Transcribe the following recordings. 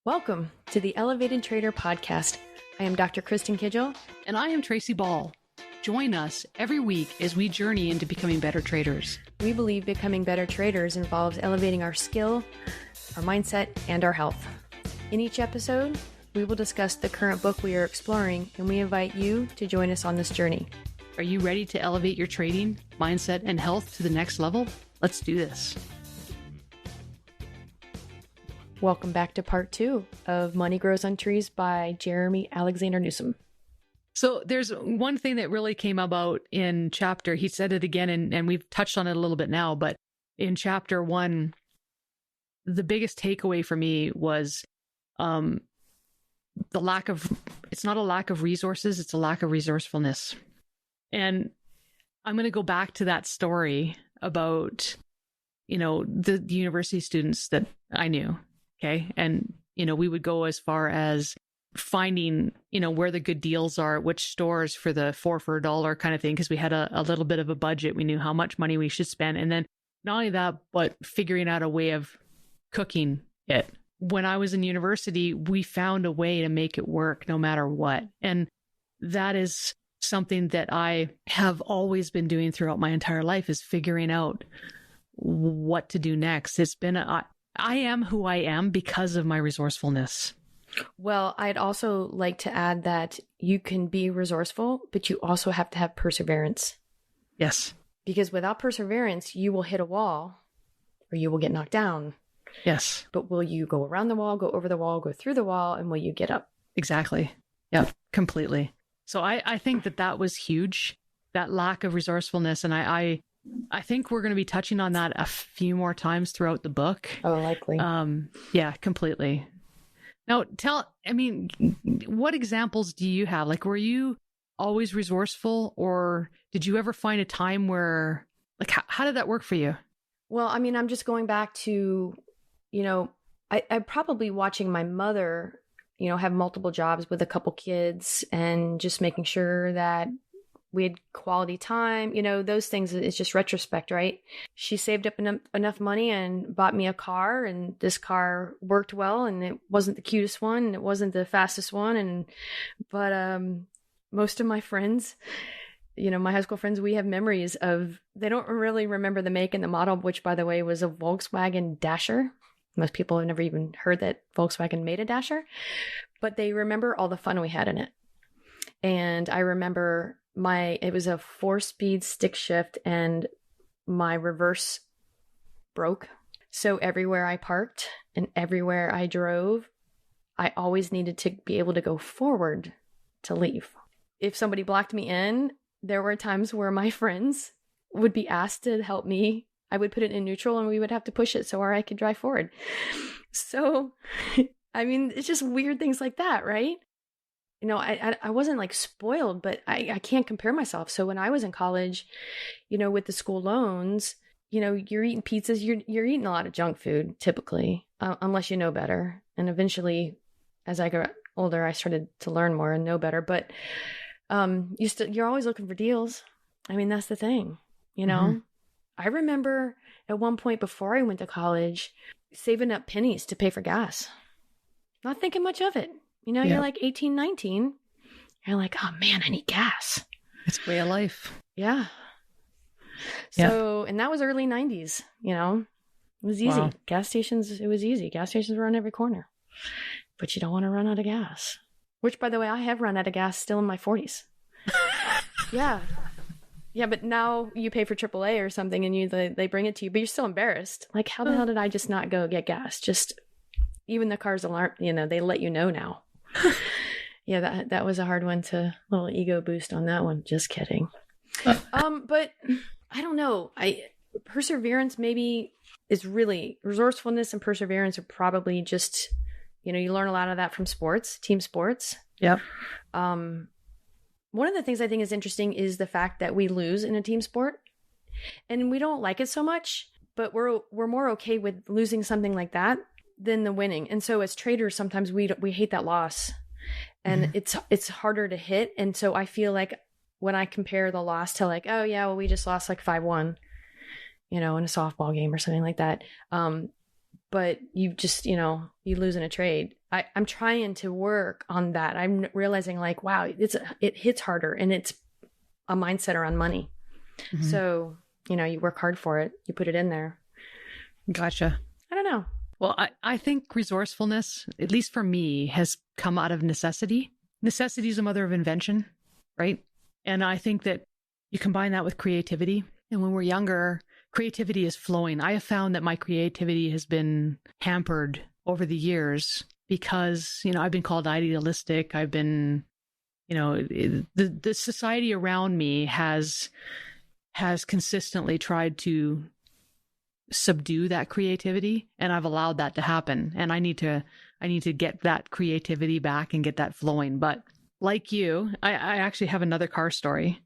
Welcome to the Elevated Trader Podcast. I am Dr. Kristin Kidgel. And I am Tracy Ball. Join us every week as we journey into becoming better traders. We believe becoming better traders involves elevating our skill, our mindset, and our health. In each episode, we will discuss the current book we are exploring, and we invite you to join us on this journey. Are you ready to elevate your trading, mindset, and health to the next level? Let's do this. Welcome back to part 2 of Money Grows on Trees by Jerremy Alexander Newsome. So there's one thing that really came about in chapter, he said it again, and we've touched on it a little bit now, but in chapter 1, the biggest takeaway for me was the lack of, it's not a lack of resources, it's a lack of resourcefulness. And I'm going to go back to that story about, the university students that I knew. Okay. And, we would go as far as finding, where the good deals are, which stores for the 4 for $1 kind of thing, because we had a little bit of a budget. We knew how much money we should spend. And then not only that, but figuring out a way of cooking it. When I was in university, we found a way to make it work no matter what. And that is something that I have always been doing throughout my entire life, is figuring out what to do next. It's been I am who I am because of my resourcefulness. Well, I'd also like to add that you can be resourceful, but you also have to have perseverance. Yes. Because without perseverance, you will hit a wall or you will get knocked down. Yes. But will you go around the wall, go over the wall, go through the wall, and will you get up? Exactly. Yeah, completely. So I think that was huge, that lack of resourcefulness. And I think we're going to be touching on that a few more times throughout the book. Oh, likely. Yeah, completely. Now, what examples do you have? Like, were you always resourceful, or did you ever find a time where, like, how did that work for you? Well, I'm just going back to, I'm probably watching my mother, have multiple jobs with a couple kids and just making sure that we had quality time, those things. It's just retrospect, right? She saved up enough money and bought me a car, and this car worked well, and it wasn't the cutest one, and it wasn't the fastest one. But most of my friends, my high school friends, we have memories of, they don't really remember the make and the model, which, by the way, was a Volkswagen Dasher. Most people have never even heard that Volkswagen made a Dasher, but they remember all the fun we had in it. And I remember it was a 4-speed stick shift, and my reverse broke. So everywhere I parked and everywhere I drove, I always needed to be able to go forward to leave. If somebody blocked me in, there were times where my friends would be asked to help me. I would put it in neutral and we would have to push it so I could drive forward. So, it's just weird things like that, right? I wasn't like spoiled, but I can't compare myself. So when I was in college, with the school loans, you're eating pizzas, you're eating a lot of junk food typically, unless you know better. And eventually, as I got older, I started to learn more and know better. But you're always looking for deals. That's the thing, Mm-hmm. I remember at one point before I went to college, saving up pennies to pay for gas, not thinking much of it. You're like 18, 19. You're like, oh man, I need gas. It's way of life. Yeah. So, and that was early 90s, it was easy. Wow. Gas stations, it was easy. Gas stations were on every corner, but you don't want to run out of gas, which, by the way, I have run out of gas still in my 40s. Yeah. Yeah. But now you pay for AAA or something and they bring it to you, but you're still embarrassed. Like, how the hell did I just not go get gas? Even the cars alarm, they let you know now. Yeah, that was a hard one little ego boost on that one. Just kidding. But I don't know. Perseverance maybe is really, resourcefulness and perseverance are probably just, you learn a lot of that from sports, team sports. Yep. One of the things I think is interesting is the fact that we lose in a team sport and we don't like it so much, but we're more okay with losing something like that than the winning. And so as traders, sometimes we hate that loss, and it's harder to hit. And so I feel like when I compare the loss to like, oh yeah, well, we just lost like 5-1, in a softball game or something like that. but you just, you lose in a trade. I'm trying to work on that. I'm realizing like, wow, it hits harder, and it's a mindset around money. Mm-hmm. So, you work hard for it. You put it in there. Gotcha. I don't know. Well, I think resourcefulness, at least for me, has come out of necessity. Necessity is the mother of invention, right? And I think that you combine that with creativity. And when we're younger, creativity is flowing. I have found that my creativity has been hampered over the years because, I've been called idealistic. I've been, the society around me has consistently tried to subdue that creativity, and I've allowed that to happen. And I need to get that creativity back and get that flowing. But like you, I actually have another car story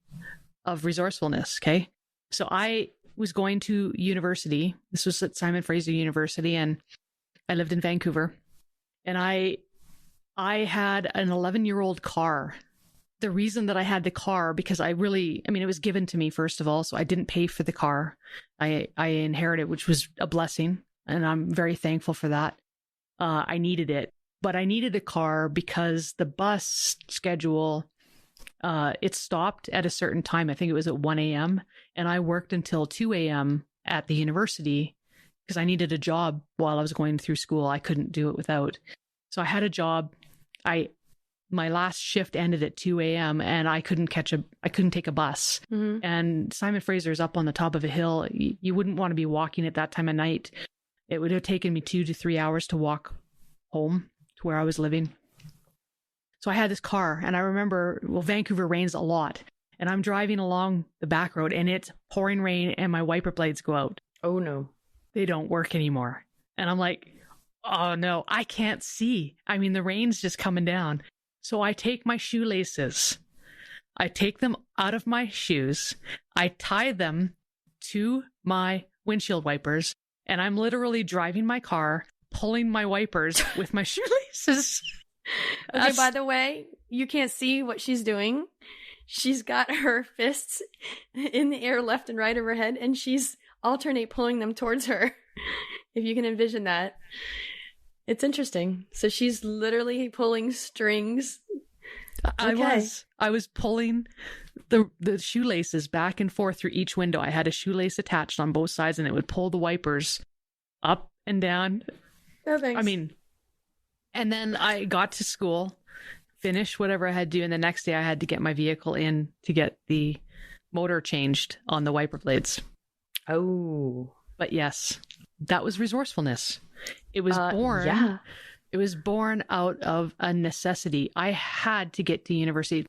of resourcefulness. Okay. So I was going to university. This was at Simon Fraser University, and I lived in Vancouver, and I had an 11-year-old car. The reason that I had the car, because it was given to me, first of all, so I didn't pay for the car. I inherited, which was a blessing, and I'm very thankful for that. I needed it, but I needed a car because the bus schedule, it stopped at a certain time. I think it was at 1 a.m. and I worked until 2 a.m. at the university because I needed a job while I was going through school. I couldn't do it without. So I had a job. My last shift ended at 2 a.m. and I couldn't take a bus. Mm-hmm. And Simon Fraser is up on the top of a hill. You wouldn't want to be walking at that time of night. It would have taken me 2 to 3 hours to walk home to where I was living. So I had this car, and I remember, Vancouver rains a lot, and I'm driving along the back road and it's pouring rain and my wiper blades go out. Oh no. They don't work anymore. And I'm like, oh no, I can't see. The rain's just coming down. So I take my shoelaces, I take them out of my shoes, I tie them to my windshield wipers, and I'm literally driving my car, pulling my wipers with my shoelaces. Okay, by the way, you can't see what she's doing. She's got her fists in the air left and right of her head, and she's alternate pulling them towards her. If you can envision that. It's interesting. So she's literally pulling strings. Okay. I was pulling the shoelaces back and forth through each window. I had a shoelace attached on both sides, and it would pull the wipers up and down. No thanks. And then I got to school, finished whatever I had to do, and the next day I had to get my vehicle in to get the motor changed on the wiper blades. Oh. But yes, that was resourcefulness. It was born. Yeah. It was born out of a necessity. I had to get to university.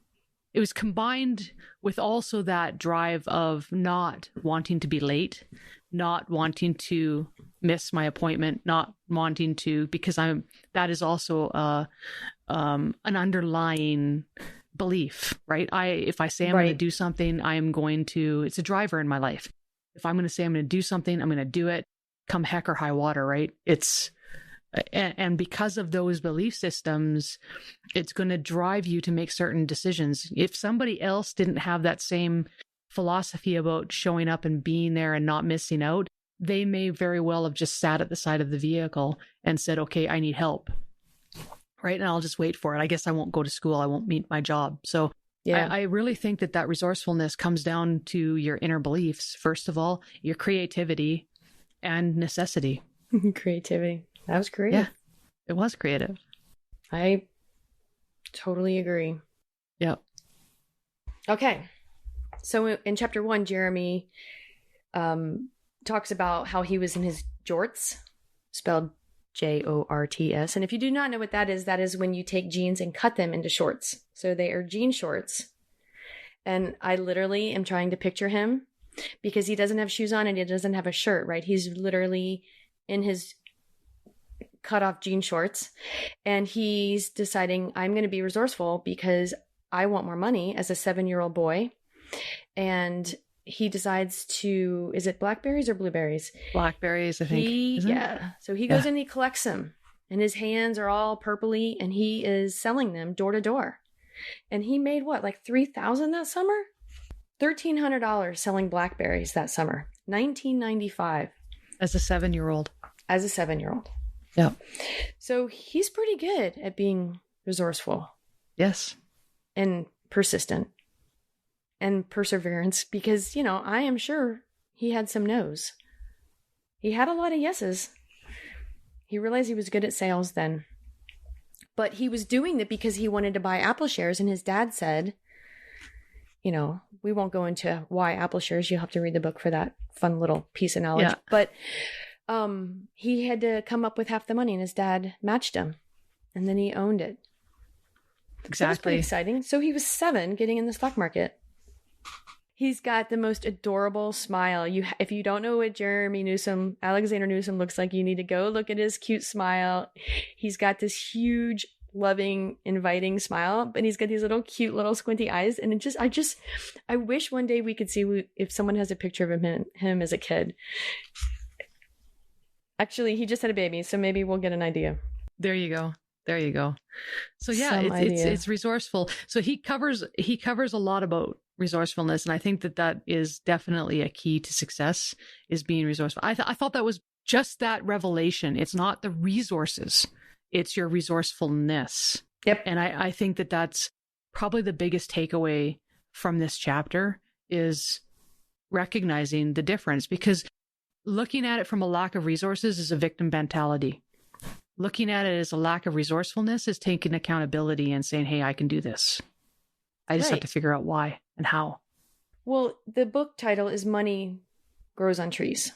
It was combined with also that drive of not wanting to be late, not wanting to miss my appointment, not wanting to, because that is also an underlying belief, right? If I say I'm going to do something, it's a driver in my life. If I'm going to say I'm going to do something, I'm going to do it, come heck or high water, right? And because of those belief systems, it's going to drive you to make certain decisions. If somebody else didn't have that same philosophy about showing up and being there and not missing out, they may very well have just sat at the side of the vehicle and said, okay, I need help, right? And I'll just wait for it. I guess I won't go to school. I won't meet my job. So yeah, I really think that resourcefulness comes down to your inner beliefs. First of all, your creativity and necessity. Creativity. That was creative. Yeah, it was creative. I totally agree. Yep. Okay. So in chapter 1, Jerremy talks about how he was in his jorts, spelled Jorts. And if you do not know what that is when you take jeans and cut them into shorts. So they are jean shorts. And I literally am trying to picture him because he doesn't have shoes on and he doesn't have a shirt, right? He's literally in his cut off jean shorts, and he's deciding, I'm going to be resourceful because I want more money as a 7-year-old boy. And he decides to, is it blackberries or blueberries? Blackberries, I think. Yeah. So he goes and he collects them, and his hands are all purpley, and he is selling them door to door. And he made what, like $3,000 that summer? $1,300 selling blackberries that summer. 1995. As a 7-year-old. as a 7-year-old. Yeah. So he's pretty good at being resourceful. Yes. And persistent and perseverance, because, I am sure he had some no's. He had a lot of yeses. He realized he was good at sales then. But he was doing it because he wanted to buy Apple shares. And his dad said, we won't go into why Apple shares. You'll have to read the book for that fun little piece of knowledge. Yeah. But he had to come up with half the money, and his dad matched him. And then he owned it. Exactly. That was pretty exciting. So he was 7 getting in the stock market. He's got the most adorable smile. If you don't know what Jerremy Alexander Newsome looks like, you need to go look at his cute smile. He's got this huge, loving, inviting smile, but he's got these little cute little squinty eyes. And I wish one day we could see if someone has a picture of him as a kid. Actually, he just had a baby, so maybe we'll get an idea. There you go. So yeah, it's resourceful. So he covers a lot about resourcefulness, and I think that is definitely a key to success, is being resourceful. I thought that was just that revelation. It's not the resources, it's your resourcefulness. Yep. And I think that's probably the biggest takeaway from this chapter, is recognizing the difference, because looking at it from a lack of resources is a victim mentality. Looking at it as a lack of resourcefulness is taking accountability and saying, hey, I can do this. I just have to figure out why and how. Well, the book title is Money Grows on Trees.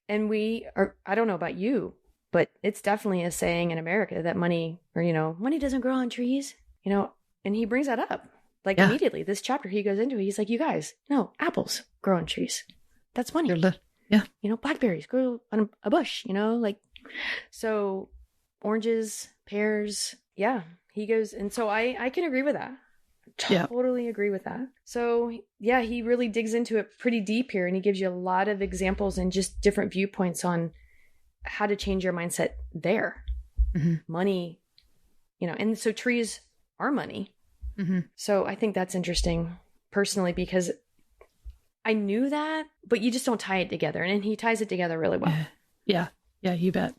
And I don't know about you, but it's definitely a saying in America that money doesn't grow on trees, and he brings that up. Immediately, this chapter he goes into it, he's like, you guys, no, apples grow on trees. That's money. Yeah. Blackberries grow on a bush, so oranges, pears. Yeah. He goes. And so I can agree with that. Totally agree with that. So yeah, he really digs into it pretty deep here, and he gives you a lot of examples and just different viewpoints on how to change your mindset there. Mm-hmm. Money, and so trees are money. Mm-hmm. So I think that's interesting personally, because I knew that, but you just don't tie it together. And he ties it together really well. Yeah. Yeah, you bet.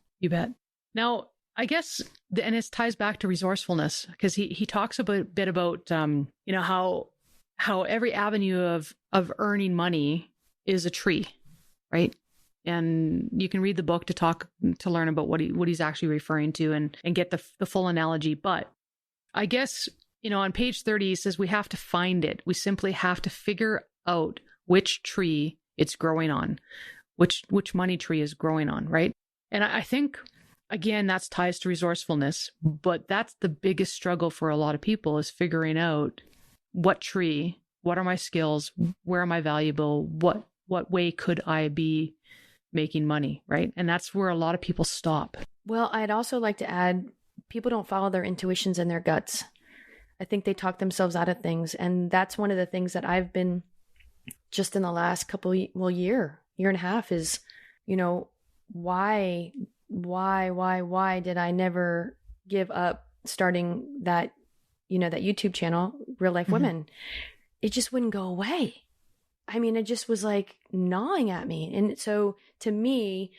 Now, I guess, and it ties back to resourcefulness, because he talks a bit about, how every avenue of earning money is a tree, right? And you can read the book to learn about what he's actually referring to and get the full analogy. But I guess, on page 30, he says we have to find it. We simply have to figure out which tree it's growing on, which money tree is growing on, right? And I think, again, that's ties to resourcefulness, but that's the biggest struggle for a lot of people, is figuring out what tree, what are my skills, where am I valuable, what way could I be making money, right? And that's where a lot of people stop. Well, I'd also like to add, people don't follow their intuitions and their guts. I think they talk themselves out of things. And that's one of the things that I've been just in the last year and a half is, why did I never give up starting that, that YouTube channel, Real Life Women? It just wouldn't go away. I mean, it just was like gnawing at me. And so to me,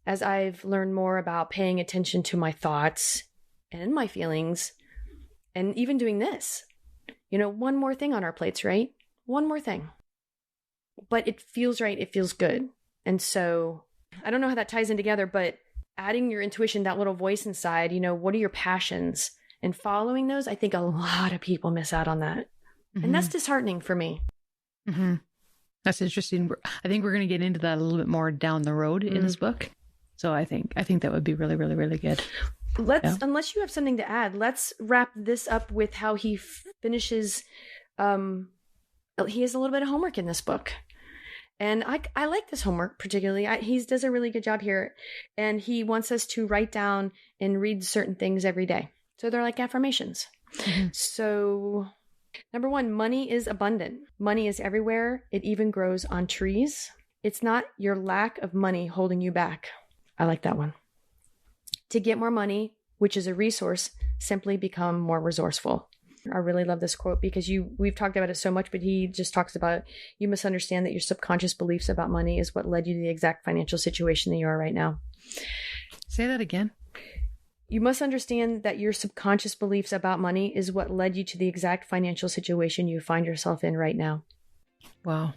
as I've learned more about paying attention to my thoughts and my feelings, and even doing this, one more thing on our plates, right? One more thing. But it feels right. It feels good. And so I don't know how that ties in together, but adding your intuition, that little voice inside, what are your passions? And following those, I think a lot of people miss out on that. Mm-hmm. And that's disheartening for me. Mm-hmm. That's interesting. I think we're going to get into that a little bit more down the road in this book. So I think that would be really, really, really good. Unless you have something to add, let's wrap this up with how he finishes. He has a little bit of homework in this book. And I like this homework particularly. He does a really good job here. And he wants us to write down and read certain things every day. So they're like affirmations. Mm-hmm. So number 1, money is abundant. Money is everywhere. It even grows on trees. It's not your lack of money holding you back. I like that one. To get more money, which is a resource, simply become more resourceful. I really love this quote because we've talked about it so much, but he just talks about, you must understand that your subconscious beliefs about money is what led you to the exact financial situation that you are right now. Say that again. You must understand that your subconscious beliefs about money is what led you to the exact financial situation you find yourself in right now. Wow.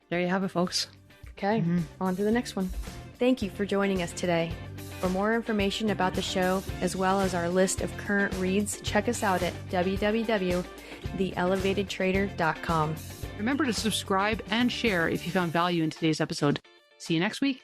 There you have it, folks. Okay, on to the next one. Thank you for joining us today. For more information about the show, as well as our list of current reads, check us out at www.theelevatedtrader.com. Remember to subscribe and share if you found value in today's episode. See you next week.